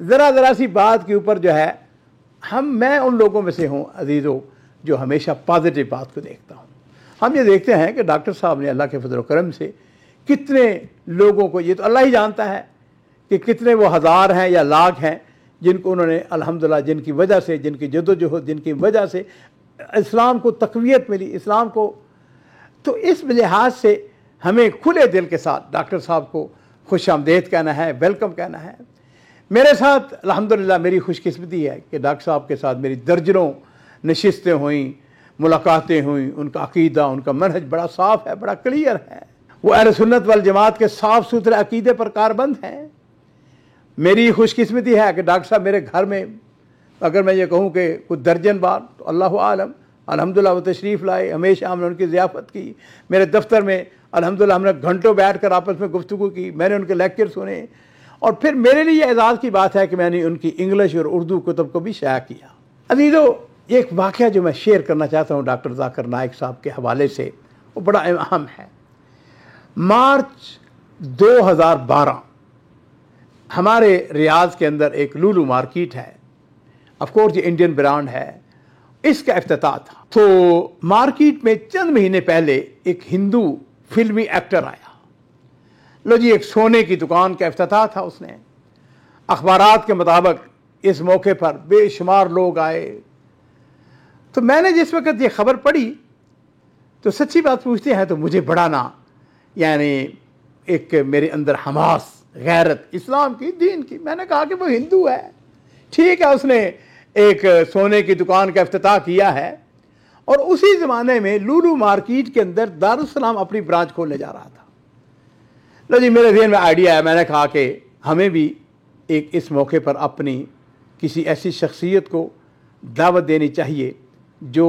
ذرا سی بات کے اوپر جو ہے میں ان لوگوں میں سے ہوں عزیزوں جو ہمیشہ پازیٹیو بات کو دیکھتا ہوں. ہم یہ دیکھتے ہیں کہ ڈاکٹر صاحب نے اللہ کے فضل و کرم سے کتنے لوگوں کو، یہ تو اللہ ہی جانتا ہے کہ کتنے وہ ہزار ہیں یا لاکھ ہیں جن کو انہوں نے الحمدللہ، جن کی وجہ سے، جن کی جدوجہد، جن کی وجہ سے اسلام کو تقویت ملی، اسلام کو. تو اس لحاظ سے ہمیں کھلے دل کے ساتھ ڈاکٹر صاحب کو خوش آمدید کہنا ہے، ویلکم کہنا ہے. میرے ساتھ الحمدللہ میری خوش قسمتی ہے کہ ڈاکٹر صاحب کے ساتھ میری درجنوں نشستیں ہوئیں، ملاقاتیں ہوئیں. ان کا عقیدہ، ان کا منہج بڑا صاف ہے، بڑا کلیئر ہے. وہ اہل سنت والجماعت کے صاف ستھرے عقیدے پر کاربند ہیں. میری خوش قسمتی ہے کہ ڈاکٹر صاحب میرے گھر میں، اگر میں یہ کہوں کہ کچھ درجن بار، تو اللہ عالم الحمدللہ وہ تشریف لائے. ہمیشہ ہم نے ان کی ضیافت کی. میرے دفتر میں الحمدللہ ہم نے گھنٹوں بیٹھ کر آپس میں گفتگو کی. میں نے ان کے لیکچر سنے، اور پھر میرے لیے اعزاز کی بات ہے کہ میں نے ان کی انگلش اور اردو کتب کو بھی شائع کیا. عزیزو، ایک واقعہ جو میں شیئر کرنا چاہتا ہوں ڈاکٹر ذاکر نائک صاحب کے حوالے سے، وہ بڑا اہم ہے. مارچ 2012 ہمارے ریاض کے اندر ایک لولو مارکیٹ ہے، آف کورس یہ انڈین برانڈ ہے، اس کا افتتاح تھا. تو مارکیٹ میں چند مہینے پہلے ایک ہندو فلمی ایکٹر آیا. لو جی، ایک سونے کی دکان کا افتتاح تھا. اس نے اخبارات کے مطابق اس موقع پر بے شمار لوگ آئے. تو میں نے جس وقت یہ خبر پڑھی تو سچی بات پوچھتے ہیں تو مجھے بڑا نا، یعنی ایک میرے اندر حماس، غیرت اسلام کی، دین کی. میں نے کہا کہ وہ ہندو ہے، ٹھیک ہے، اس نے ایک سونے کی دکان کا افتتاح کیا ہے، اور اسی زمانے میں لولو مارکیٹ کے اندر دارالسلام اپنی برانچ کھولنے جا رہا تھا. لو جی، میرے ذہن میں آئیڈیا ہے. میں نے کہا کہ ہمیں بھی ایک اس موقع پر اپنی کسی ایسی شخصیت کو دعوت دینی چاہیے جو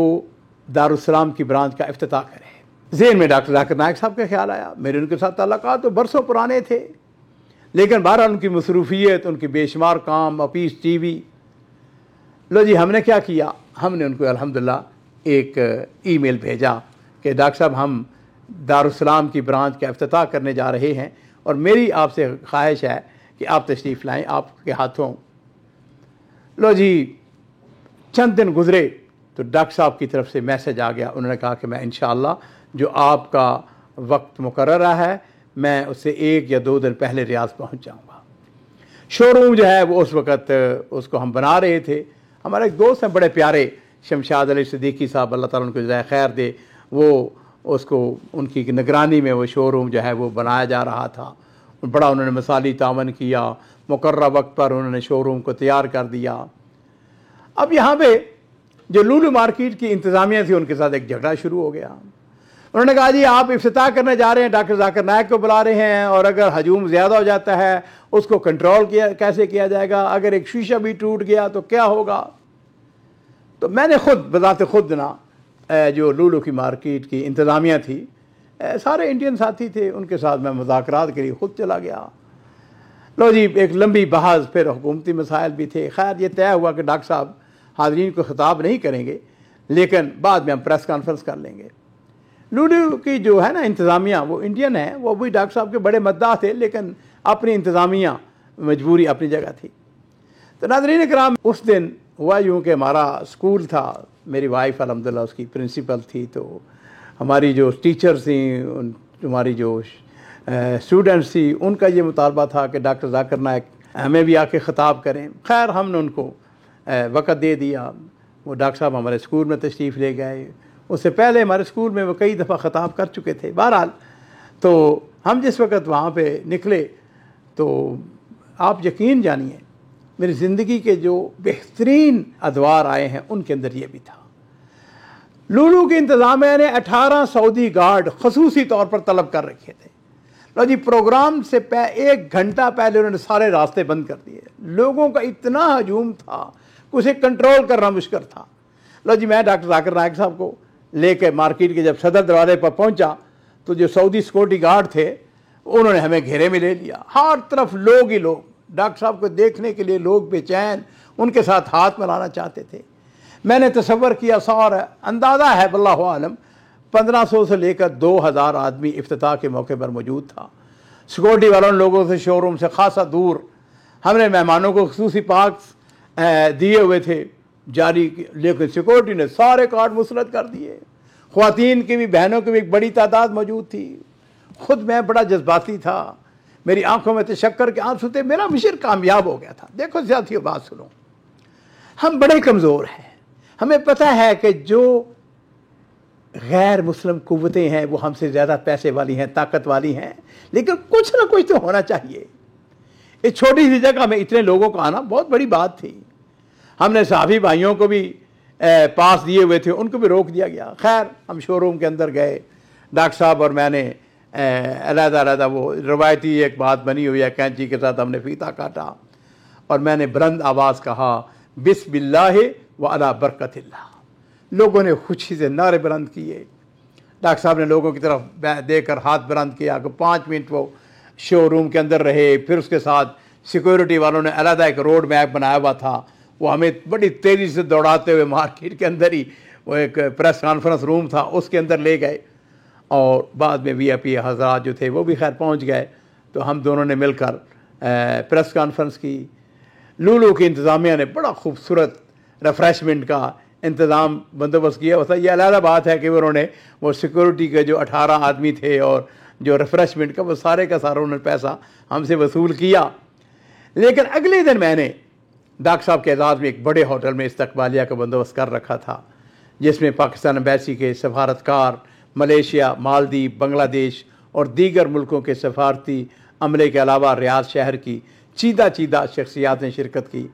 دارالسلام کی برانچ کا افتتاح کرے. ذہن میں ڈاکٹر ذاکر نائک صاحب کا خیال آیا. میرے ان کے ساتھ تعلقات تو برسوں پرانے تھے، لیکن بہرحال ان کی مصروفیت، ان کی بے شمار کام، آفس، ٹی وی. لو جی، ہم نے کیا کیا، ہم نے ان کو الحمدللہ ایک ای میل بھیجا کہ ڈاکٹر صاحب ہم دارالسلام کی برانچ کا افتتاح کرنے جا رہے ہیں، اور میری آپ سے خواہش ہے کہ آپ تشریف لائیں آپ کے ہاتھوں. لو جی، چند دن گزرے تو ڈاکٹر صاحب کی طرف سے میسج آ گیا. انہوں نے کہا کہ میں انشاءاللہ جو آپ کا وقت مقررہ ہے، میں اس سے 1 یا 2 دن پہلے ریاض پہنچ جاؤں گا. شو روم جو ہے وہ اس وقت اس کو ہم بنا رہے تھے. ہمارے ایک دوست ہیں بڑے پیارے، شمشاد علی صدیقی صاحب، اللہ تعالیٰ ان کو جزائے خیر دے، وہ اس کو ان کی نگرانی میں وہ شو روم جو ہے وہ بنایا جا رہا تھا. بڑا انہوں نے مثالی تعاون کیا، مقررہ وقت پر انہوں نے شو روم کو تیار کر دیا. اب یہاں پہ جو لولو مارکیٹ کی انتظامیہ تھی ان کے ساتھ ایک جھگڑا شروع ہو گیا. انہوں نے کہا جی آپ افتتاح کرنے جا رہے ہیں، ڈاکٹر ذاکر نائک کو بلا رہے ہیں، اور اگر ہجوم زیادہ ہو جاتا ہے اس کو کنٹرول کیسے کیا جائے گا، اگر ایک شیشہ بھی ٹوٹ گیا تو کیا ہوگا. تو میں نے خود بذات خود نا جو لولو کی مارکیٹ کی انتظامیہ تھی، سارے انڈین ساتھی تھے، ان کے ساتھ میں مذاکرات کے لیے خود چلا گیا. لو جی، ایک لمبی بحث، پھر حکومتی مسائل بھی تھے. خیر یہ طے ہوا کہ ڈاکٹر صاحب حاضرین کو خطاب نہیں کریں گے، لیکن بعد میں ہم پریس کانفرنس کر لیں گے. لولو کی جو ہے نا انتظامیہ، وہ انڈین ہے، وہ بھی ڈاکٹر صاحب کے بڑے مداح تھے، لیکن اپنی انتظامیہ مجبوری اپنی جگہ تھی. تو ناظرین کرام، اس دن ہوا یوں کہ ہمارا اسکول تھا، میری وائف الحمدللہ اس کی پرنسپل تھی. تو ہماری جو ٹیچرز تھیں، ہماری جو اسٹوڈنٹس تھی، ان کا یہ مطالبہ تھا کہ ڈاکٹر ذاکر نائک ہمیں بھی آ کے خطاب کریں. خیر ہم نے ان کو وقت دے دیا. وہ ڈاکٹر صاحب ہمارے اسکول میں تشریف لے گئے. اس سے پہلے ہمارے اسکول میں وہ کئی دفعہ خطاب کر چکے تھے. بہرحال تو ہم جس وقت وہاں پہ نکلے تو آپ یقین جانیے میری زندگی کے جو بہترین ادوار آئے ہیں ان کے اندر یہ بھی تھا. لولو کی انتظامیہ نے 18 سعودی گارڈ خصوصی طور پر طلب کر رکھے تھے. لو جی، پروگرام سے 1 گھنٹہ پہلے انہوں نے سارے راستے بند کر دیے. لوگوں کا اتنا ہجوم تھا کہ اسے کنٹرول کرنا مشکل تھا. لو جی، میں ڈاکٹر ذاکر نائک صاحب کو لے کے مارکیٹ کے جب صدر دروازے پر پہنچا تو جو سعودی سیکورٹی گارڈ تھے انہوں نے ہمیں گھیرے میں لے لیا. ہر طرف لوگ ہی لوگ، ڈاکٹر صاحب کو دیکھنے کے لیے لوگ بے چین ان کے ساتھ ہاتھ ملانا چاہتے تھے. میں نے تصور کیا، سور اندازہ ہے واللہ عالم 1500 سے لے کر 2000 آدمی افتتاح کے موقع پر موجود تھا. سیکورٹی والوں لوگوں سے شو روم سے خاصا دور ہم نے مہمانوں کو خصوصی پاکس دیے ہوئے تھے جاری، لیکن سیکورٹی نے سارے کارڈ مسلط کر دیے۔ خواتین کی بھی، بہنوں کی بھی ایک بڑی تعداد موجود تھی۔ خود میں بڑا جذباتی تھا، میری آنکھوں میں تشکر کے آنسو تھے، میرا مشن کامیاب ہو گیا تھا۔ دیکھو ساتھیو، بات سنو، ہم بڑے کمزور ہیں، ہمیں پتہ ہے کہ جو غیر مسلم قوتیں ہیں وہ ہم سے زیادہ پیسے والی ہیں، طاقت والی ہیں، لیکن کچھ نہ کچھ تو ہونا چاہیے۔ اس چھوٹی سی جگہ میں اتنے لوگوں کا آنا بہت بڑی بات تھی۔ ہم نے صحافی بھائیوں کو بھی پاس دیے ہوئے تھے، ان کو بھی روک دیا گیا۔ خیر ہم شو روم کے اندر گئے، ڈاکٹر صاحب اور میں نے علیحدہ علیحدہ، وہ روایتی ایک بات بنی ہوئی ہے، کینچی کے ساتھ ہم نے فیتہ کاٹا اور میں نے بلند آواز کہا بسم اللہ وعلی برکت اللہ۔ لوگوں نے خوشی سے نعرے بلند کیے۔ ڈاکٹر صاحب نے لوگوں کی طرف دے کر ہاتھ بلند کیا کہ 5 منٹ وہ شو روم کے اندر رہے۔ پھر اس کے ساتھ سیکورٹی والوں نے علیحدہ ایک روڈ میپ بنایا ہوا تھا، وہ ہمیں بڑی تیزی سے دوڑاتے ہوئے مارکیٹ کے اندر ہی، وہ ایک پریس کانفرنس روم تھا اس کے اندر لے گئے، اور بعد میں وی آئی پی حضرات جو تھے وہ بھی خیر پہنچ گئے، تو ہم دونوں نے مل کر پریس کانفرنس کی۔ لولو کی انتظامیہ نے بڑا خوبصورت ریفریشمنٹ کا انتظام بندوبست کیا ہوتا ہے۔ یہ علیحدہ بات ہے کہ انہوں نے وہ سیکورٹی کے جو 18 آدمی تھے اور جو ریفریشمنٹ کا وہ سارے کا سارا انہوں نے پیسہ ہم سے وصول کیا۔ لیکن اگلے دن میں نے ڈاکٹر صاحب کے اعزاز میں ایک بڑے ہوٹل میں استقبالیہ کا بندوبست کر رکھا تھا، جس میں پاکستان ایمبیسی کے سفارتکار، ملیشیا، مالدیپ، بنگلہ دیش اور دیگر ملکوں کے سفارتی عملے کے علاوہ ریاض شہر کی چیدہ شخصیات نے شرکت کی،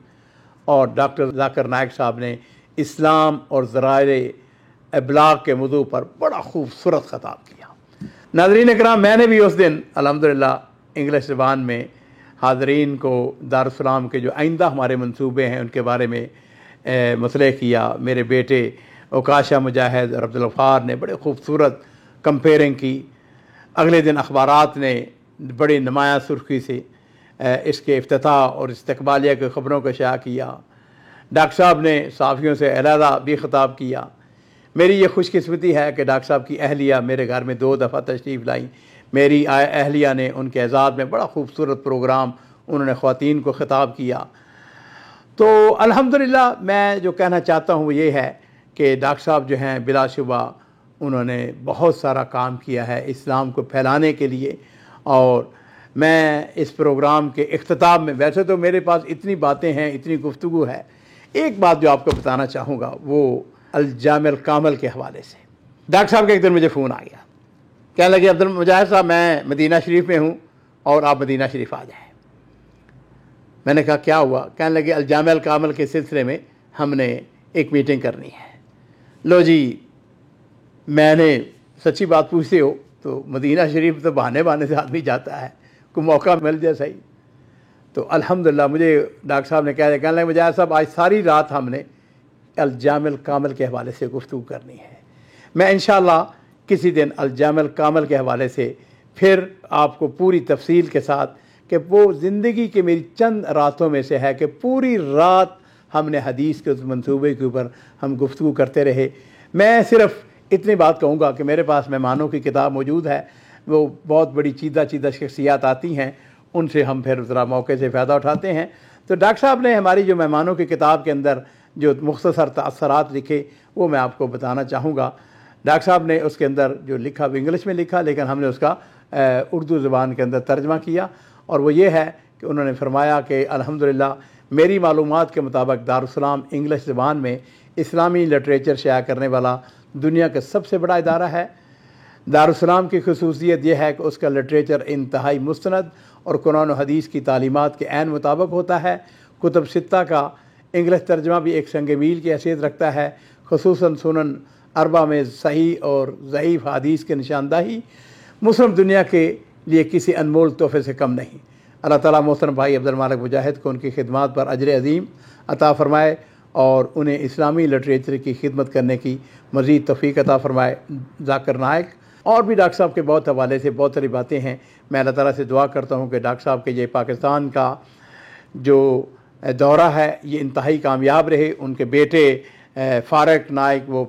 اور ڈاکٹر ذاکر نائک صاحب نے اسلام اور ذرائع ابلاغ کے موضوع پر بڑا خوبصورت خطاب کیا۔ ناظرین اکرام، میں نے بھی اس دن الحمدللہ انگلش زبان میں حاضرین کو دارالسلام کے جو آئندہ ہمارے منصوبے ہیں ان کے بارے میں مطلع کیا۔ میرے بیٹے اوکاشا مجاہد اور عبدالغفار نے بڑے خوبصورت کمپیئرنگ کی۔ اگلے دن اخبارات نے بڑی نمایاں سرخی سے اس کے افتتاح اور استقبالیہ کی خبروں کو شائع کیا۔ ڈاکٹر صاحب نے صحافیوں سے علیحدہ بھی خطاب کیا۔ میری یہ خوش قسمتی ہے کہ ڈاکٹر صاحب کی اہلیہ میرے گھر میں 2 دفعہ تشریف لائیں۔ میری اہلیہ نے ان کے اعزاز میں بڑا خوبصورت پروگرام انہوں نے خواتین کو خطاب کیا۔ تو الحمدللہ میں جو کہنا چاہتا ہوں وہ یہ ہے کہ ڈاکٹر صاحب جو ہیں بلا شبہ انہوں نے بہت سارا کام کیا ہے اسلام کو پھیلانے کے لیے، اور میں اس پروگرام کے اختتام میں، ویسے تو میرے پاس اتنی باتیں ہیں، اتنی گفتگو ہے، ایک بات جو آپ کو بتانا چاہوں گا وہ الجامع الکامل کے حوالے سے۔ ڈاکٹر صاحب کا ایک دن مجھے فون آ گیا، کہنے لگے عبدالمجاہد صاحب میں مدینہ شریف میں ہوں اور آپ مدینہ شریف آ جائیں۔ میں نے کہا کیا ہوا؟ کہنے لگے الجامع الکامل کے سلسلے میں ہم نے ایک میٹنگ کرنی ہے۔ لو جی، میں نے سچی بات پوچھتے ہو تو مدینہ شریف تو بہانے سے آدمی جاتا ہے، کوئی موقع مل جائے صحیح۔ تو الحمدللہ مجھے ڈاکٹر صاحب نے کہنے لگے مجاہد صاحب آج ساری رات ہم نے الجامع الکامل کے حوالے سے گفتگو کرنی ہے۔ میں انشاءاللہ کسی دن الجامع الکامل کے حوالے سے پھر آپ کو پوری تفصیل کے ساتھ، کہ وہ زندگی کے میری چند راتوں میں سے ہے کہ پوری رات ہم نے حدیث کے اس منصوبے کے اوپر ہم گفتگو کرتے رہے۔ میں صرف اتنی بات کہوں گا کہ میرے پاس مہمانوں کی کتاب موجود ہے، وہ بہت بڑی چیدہ شخصیات آتی ہیں، ان سے ہم پھر ذرا موقع سے فائدہ اٹھاتے ہیں۔ تو ڈاکٹر صاحب نے ہماری جو مہمانوں کی کتاب کے اندر جو مختصر تأثرات لکھے وہ میں آپ کو بتانا چاہوں گا۔ ڈاکٹر صاحب نے اس کے اندر جو لکھا وہ انگلش میں لکھا، لیکن ہم نے اس کا اردو زبان کے اندر ترجمہ کیا، اور وہ یہ ہے کہ انہوں نے فرمایا کہ الحمدللہ میری معلومات کے مطابق دارالسلام انگلش زبان میں اسلامی لٹریچر شائع کرنے والا دنیا کا سب سے بڑا ادارہ ہے۔ دارالسلام کی خصوصیت یہ ہے کہ اس کا لٹریچر انتہائی مستند اور قرآن و حدیث کی تعلیمات کے عین مطابق ہوتا ہے۔ کتب ستہ کا انگلش ترجمہ بھی ایک سنگ میل کی حیثیت رکھتا ہے، خصوصاً سنن اربع میں صحیح اور ضعیف حدیث کی نشاندہی مسلم دنیا کے لیے کسی انمول تحفے سے کم نہیں۔ اللہ تعالیٰ محترم بھائی عبدالمالک مجاہد کو ان کی خدمات پر اجر عظیم عطا فرمائے اور انہیں اسلامی لٹریچر کی خدمت کرنے کی مزید توفیق عطا فرمائے۔ ذاکر نائک اور بھی ڈاکٹر صاحب کے بہت حوالے سے بہت ساری باتیں ہیں۔ میں اللہ تعالیٰ سے دعا کرتا ہوں کہ ڈاکٹر صاحب کے یہ پاکستان کا جو دورہ ہے یہ انتہائی کامیاب رہے۔ ان کے بیٹے فارق نائک وہ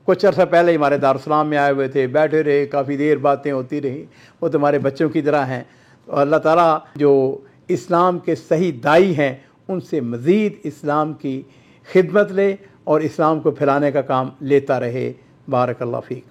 کچھ عرصہ پہلے ہی ہمارے دارالسلام میں آئے ہوئے تھے، بیٹھے رہے، کافی دیر باتیں ہوتی رہی، وہ تو ہمارے بچوں کی طرح ہیں۔ تو اللہ تعالیٰ جو اسلام کے صحیح داعی ہیں ان سے مزید اسلام کی خدمت لے اور اسلام کو پھیلانے کا کام لیتا رہے۔ بارک اللہ فیک۔